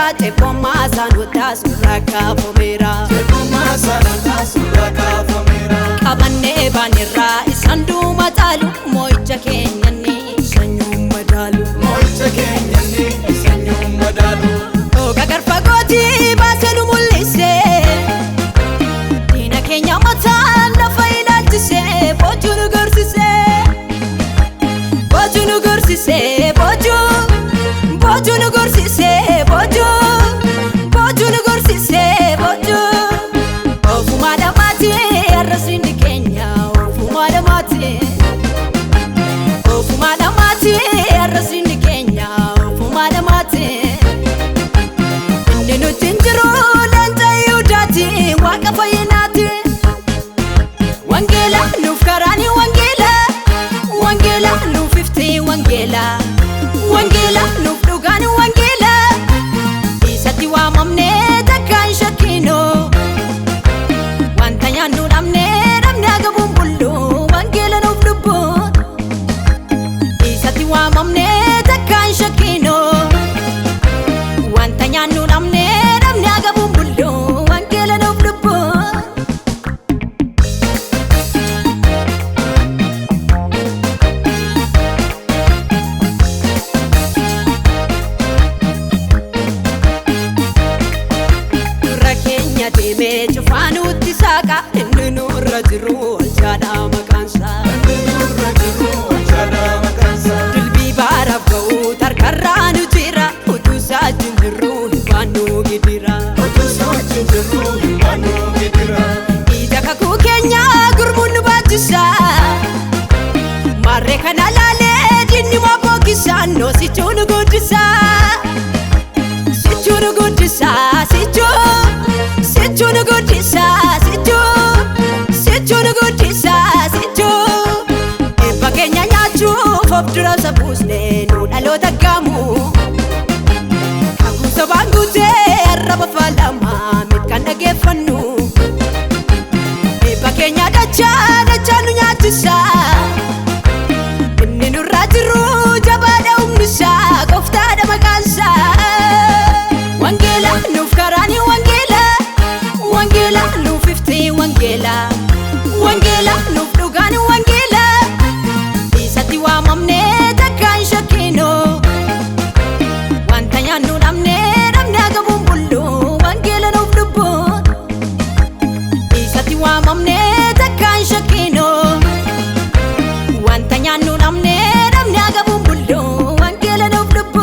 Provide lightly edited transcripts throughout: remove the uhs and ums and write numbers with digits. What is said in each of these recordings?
mera te pomasa no ta suraka pomera te pomasa no ta suraka pomera abane banira isandu matalu moicha kenyani sanyu madalu moicha kenyani sanyu madalu o gagar fagoti baselu mulise dina kenya matanda fainal tise bojunu gursise bojunu gursise bojunu gursise bojunu gursise boju ofumada mati arrasindi kenya ofumada mati arrasindi kenya ofumada mati indinu tinjiro lanta yudati waka fayinati wangela nufkarani wangela nu 50 wangela nufdugani wangela isati wa mamne takan shakino wantanya nu namne agabumbullu wangela nufdubu isati wa mamne takan shakino wantanya nu namne agabumbullu wangela nufdubu me chufanu tisaka indinu rajiru aljada makansa dilbi baraf gau tarkarranu jira utusa jinjiru hibanu gidira ijaka ku kenya gurmun bajisa marre kana lale dinni mabokisa no sichunu gudisa Sichunu gudisa Eba kenya nyachu Fobdura sabusne Nudalota gamu Kaku sabangute Arraba falama Mitkanda gefanu Eba kenya dachanu nyachisa Inninu rajiru Jabada umnisa Koftada makansa Wangela nufkarani wangela nu 50 wangela nufdugani wangela isati wa mamne takan shakino wantanya nu namne agabumbullu wangela nufdubu isati wa mamne takan shakino wantanya nu namne agabumbullu wangela nufdubu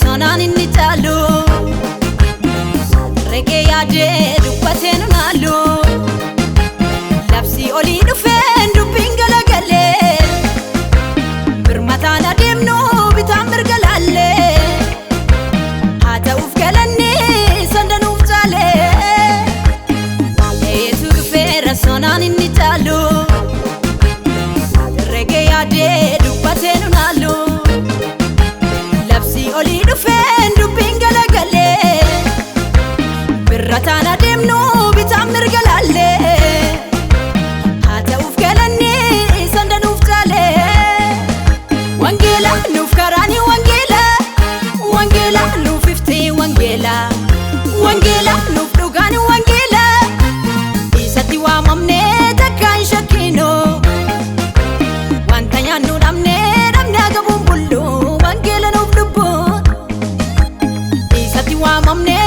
sonan inni talu rege yade dubbatenu nalu labsi oli dufendu pingala gale birmatana demnu bitam birgalale hata ufgalani sandanu ufjale yesu dufera sonan inni talu rege yade dubbatenu nalu oli dufendu pingala gale birratana demnu bitamir galale hata ufgalani sandan ufjale wangela nufkarani wangela nu 50 wangela nufdugani wangela isati wa mamne takan shakino wantanya nu namne agabumbullu wangela nufdubu wa mamne